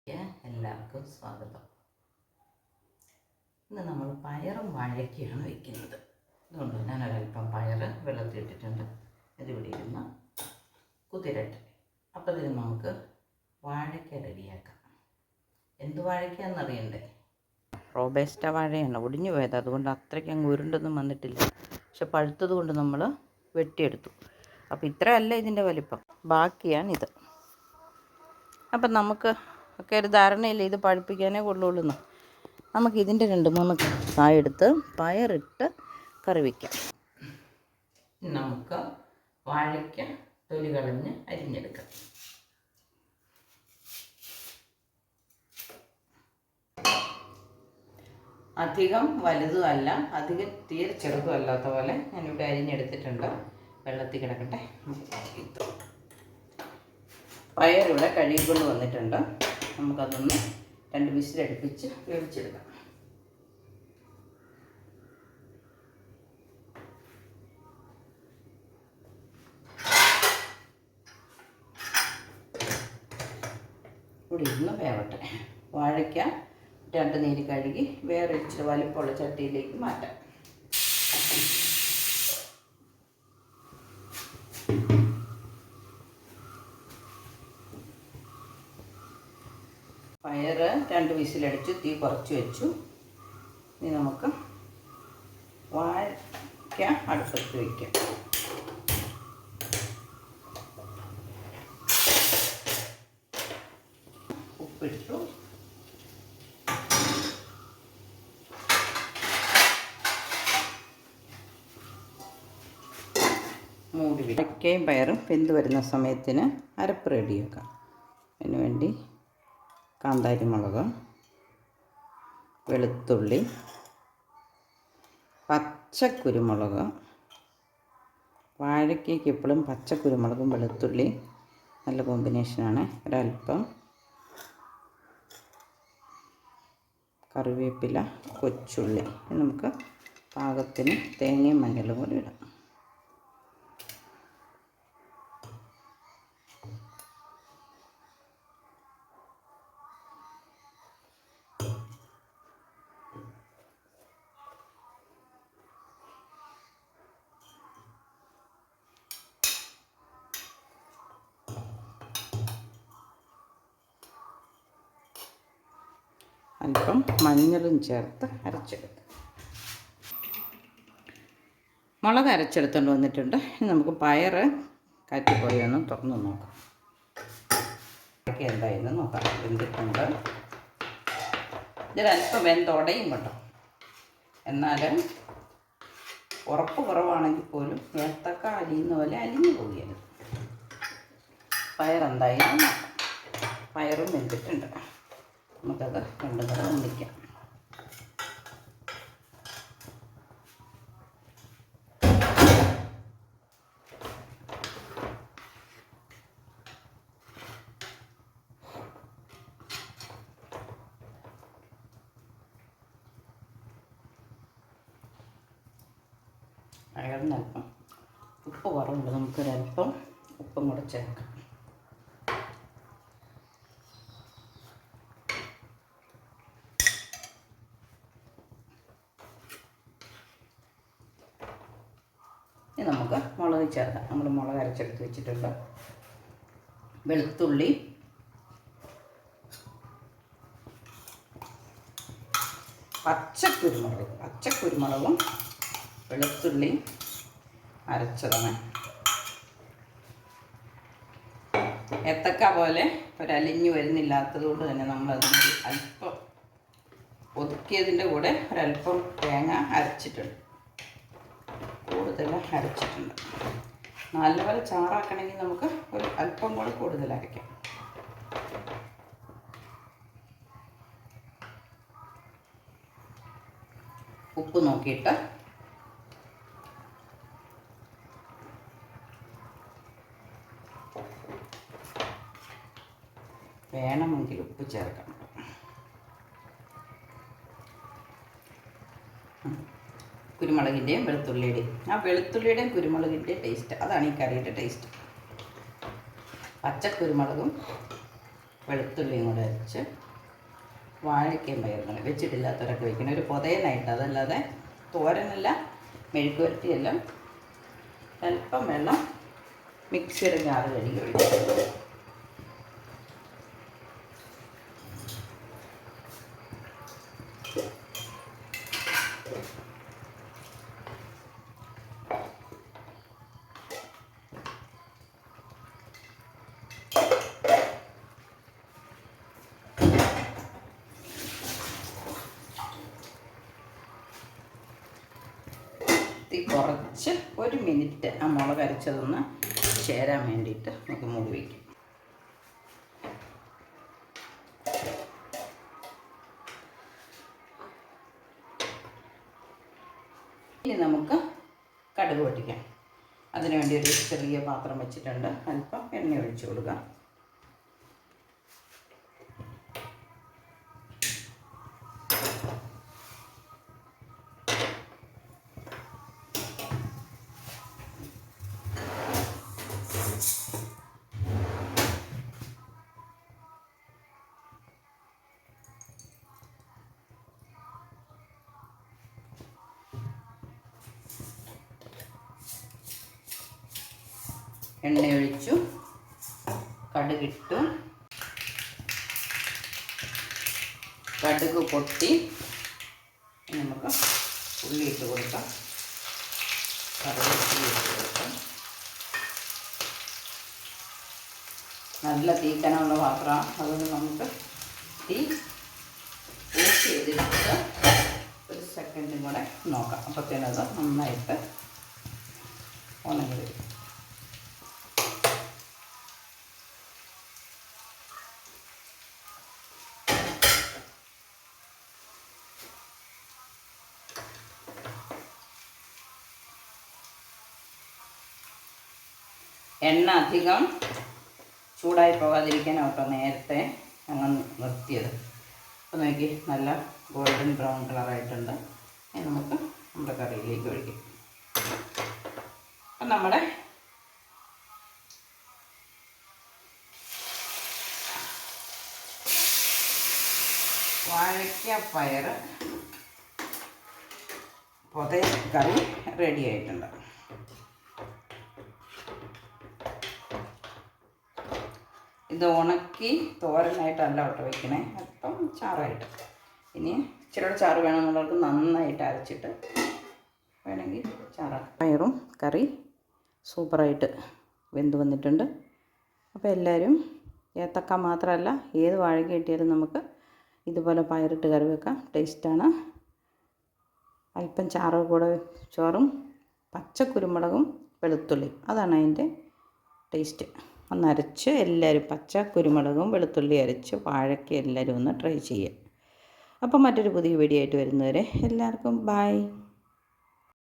എല്ലാവർക്കും സ്വാഗതം. ഇന്ന് നമ്മൾ പയറും വാഴയ്ക്കയാണ് വയ്ക്കുന്നത്. അതുകൊണ്ട് ഞാൻ ഒരല്പം പയർ വെള്ളത്തിലിട്ടിട്ടുണ്ട്. ഇതിവിടെ ഇരുന്ന് കുതിരട്ടെ. അപ്പോൾ ഇതിന് നമുക്ക് വാഴയ്ക്ക റെഡിയാക്കാം. എന്ത് വാഴയ്ക്കാന്നറിയണ്ടേ? റോബസ്റ്റ വാഴയാണ്, ഒടിഞ്ഞു പോയത്. അതുകൊണ്ട് അത്രയ്ക്ക് അങ്ങ് ഉരുണ്ടൊന്നും വന്നിട്ടില്ല. പക്ഷെ പഴുത്തത് കൊണ്ട് നമ്മൾ വെട്ടിയെടുത്തു. അപ്പോൾ ഇത്രയല്ല ഇതിൻ്റെ വലിപ്പം, ബാക്കിയാണിത്. അപ്പം നമുക്ക് ഒക്കെ ഒരു ധാരണയില്ല ഇത് പഴുപ്പിക്കാനേ കൊള്ളുള്ളൂ. നമുക്ക് ഇതിൻ്റെ 2-3 കായെടുത്ത് പയറിട്ട് കറി വയ്ക്കാം. നമുക്ക് വാഴയ്ക്ക തൊലി കളഞ്ഞ് അരിഞ്ഞെടുക്കാം. അധികം വലുതും അല്ല, അധികം തീരെ ചെറുതും അല്ലാത്ത പോലെ ഞാനിവിടെ അരിഞ്ഞെടുത്തിട്ടുണ്ട്. വെള്ളത്തിൽ കിടക്കട്ടെ. പയറിവിടെ കഴുകിക്കൊണ്ട് വന്നിട്ടുണ്ട്. നമുക്കതൊന്ന് 2 വിസിലടുപ്പിച്ച് വേവിച്ചെടുക്കാം. ഇവിടെ ഇരുന്ന് വേവട്ടെ. വാഴയ്ക്ക 2 നീര് കഴുകി വേറെ ഇച്ചിരി വലിപ്പമുള്ള ചട്ടിയിലേക്ക് മാറ്റാം. പയർ 2 വിസിലടിച്ചു, തീ കുറച്ച് വെച്ചു. ഇനി നമുക്ക് വാഴയ്ക്ക അടുപ്പത്ത് വയ്ക്കാം. ഉപ്പിട്ടു. മൂടി വാഴയ്ക്കയും പയറും വെന്ത് വരുന്ന സമയത്തിന് അരപ്പ് റെഡിയാക്കാം. അതിന് വേണ്ടി കാന്താരി മുളക്, വെളുത്തുള്ളി, പച്ചക്കുരുമുളക്. വാഴയ്ക്കയ്ക്ക് എപ്പോഴും പച്ചക്കുരുമുളകും വെളുത്തുള്ളി നല്ല കോമ്പിനേഷനാണ്. ഒരല്പം കറിവേപ്പില, കൊച്ചുള്ളി. നമുക്ക് പാകത്തിന് തേങ്ങയും മഞ്ഞളും കൂടി ഇടാം. അല്പം മഞ്ഞളും ചേർത്ത് അരച്ചെടുത്ത്. മുളക് അരച്ചെടുത്തുകൊണ്ട് വന്നിട്ടുണ്ട്. ഇനി നമുക്ക് പയർ കാറ്റിപ്പോയി ഒന്ന് തുറന്ന് നോക്കാം. എന്തായിരുന്നു നോക്കാം. വെന്തിട്ടുണ്ട്. ഇതിലല്പം വെന്തുടയും കേട്ടോ. എന്നാൽ ഉറപ്പ് കുറവാണെങ്കിൽ പോലും ഏത്തക്ക അലിയുന്ന പോലെ അലിഞ്ഞു പോവുകയാണ്. പയറെന്തായാലും പയറും വെന്തിട്ടുണ്ട്. നമുക്കത് 2 തവണ ഒന്നിക്കാം. പയറിനല്പം ഉപ്പ് കുറവുണ്ട്. നമുക്കൊരല്പം ഉപ്പും കൂടെ ചേർക്കാം. ഇനി നമുക്ക് മുളക് ചേർക്കാം. നമ്മൾ മുളക് അരച്ചെടുത്ത് വെച്ചിട്ടുണ്ട്. വെളുത്തുള്ളി, പച്ചക്കുരുമുളകും വെളുത്തുള്ളി അരച്ചതാണ്. ഏത്തക്ക പോലെ ഒരലിഞ്ഞു വരുന്നില്ലാത്തത് കൊണ്ട് തന്നെ നമ്മളതിന് അല്പം ഒതുക്കിയതിൻ്റെ കൂടെ ഒരല്പം തേങ്ങ അരച്ചിട്ടുണ്ട്. കൂടുതൽ അരച്ചിട്ടുണ്ട്. നല്ലപോലെ ചാറാക്കണമെങ്കിൽ നമുക്ക് ഒരു അല്പം കൂടെ കൂടുതൽ അരയ്ക്കാം. ഉപ്പ് നോക്കിയിട്ട് വേണമെങ്കിൽ ഉപ്പ് ചേർക്കണം. കുരുമുളകിൻ്റെയും വെളുത്തുള്ളിയുടെയും വെളുത്തുള്ളിയുടെയും കുരുമുളകിൻ്റെയും ടേസ്റ്റ്, അതാണ് ഈ കറിയുടെ ടേസ്റ്റ്. പച്ചക്കുരുമുളകും വെളുത്തുള്ളിയും കൂടെ അരച്ച് വാഴയ്ക്കയും പയറും വെച്ചിട്ടില്ലാത്തവരൊക്കെ വയ്ക്കണം. ഒരു പുതയനായിട്ട്, അതല്ലാതെ തോരനല്ല, മെഴുക്ക് വരട്ടിയെല്ലാം. അല്പം വെള്ളം മിക്സിയുടെ ജാറ് കഴുകി ഒഴിക്കും. കുറച്ച് 1 മിനിറ്റ് ആ മുളക് അരച്ചതൊന്ന് ചേരാൻ വേണ്ടിയിട്ട് നമുക്ക് മൂടി വയ്ക്കും. ഇനി നമുക്ക് കടുക് പൊട്ടിക്കാം. അതിനുവേണ്ടി ഒരു ചെറിയ പാത്രം വെച്ചിട്ടുണ്ട്. അല്പം എണ്ണ ഒഴിച്ചു കൊടുക്കാം. എണ്ണ ഒഴിച്ചു, കടുകിട്ടു, കടുക് പൊട്ടി. നമുക്ക് ഉള്ളി ഇട്ട് കൊടുക്കാം, കറിവേപ്പില ഇട്ട് കൊടുക്കാം. നല്ല തീ കനമുള്ള പാത്രമാണ്, അതുകൊണ്ട് നമുക്ക് തീ ഓഫ് ചെയ്തിട്ട് ഒരു സെക്കൻഡും കൂടെ നോക്കാം. അപ്പോഴത്തേനത് നന്നായിട്ട് ഉണങ്ങി വരും. എണ്ണ അധികം ചൂടായി പോകാതിരിക്കാനാട്ടോ നേരത്തെ ഞങ്ങൾ നിർത്തിയത്. അപ്പോൾ നോക്കി, നല്ല ഗോൾഡൻ ബ്രൗൺ കളറായിട്ടുണ്ട്. ഇനി നമുക്ക് നമ്മുടെ കറിയിലേക്ക് ഒഴിക്കും. അപ്പം നമ്മുടെ വാഴയ്ക്ക പയർ പൊതയ കറി റെഡി ആയിട്ടുണ്ട്. ഇത് ഉണക്കി തോരനായിട്ടല്ല കേട്ടോ വയ്ക്കണേ, അല്പം ചാറായിട്ട്. ഇനി ഇച്ചിരി ചാറ് വേണമെന്നുള്ളവർക്ക് നന്നായിട്ട് അരച്ചിട്ട് വേണമെങ്കിൽ ചാറാക്കാം. പയറും കറി സൂപ്പറായിട്ട് വെന്ത് വന്നിട്ടുണ്ട്. അപ്പോൾ എല്ലാവരും ഏത്തക്ക മാത്രമല്ല, ഏത് വാഴയ്ക്ക കിട്ടിയാലും നമുക്ക് ഇതുപോലെ പയറിട്ട് കറി വെക്കാം. ടേസ്റ്റാണ്. അല്പം ചാറ് കൂടെ, ചോറും പച്ചക്കുരുമുളകും വെളുത്തുള്ളി, അതാണ് അതിൻ്റെ ടേസ്റ്റ്. ഒന്ന് അരച്ച് എല്ലാവരും പച്ച കുരുമുളകും വെളുത്തുള്ളി അരച്ച് വാഴയ്ക്ക എല്ലാവരും ഒന്ന് ട്രൈ ചെയ്യുക. അപ്പം മറ്റൊരു പുതിയ വീഡിയോ ആയിട്ട് വരുന്നവരെ എല്ലാവർക്കും ബായ്.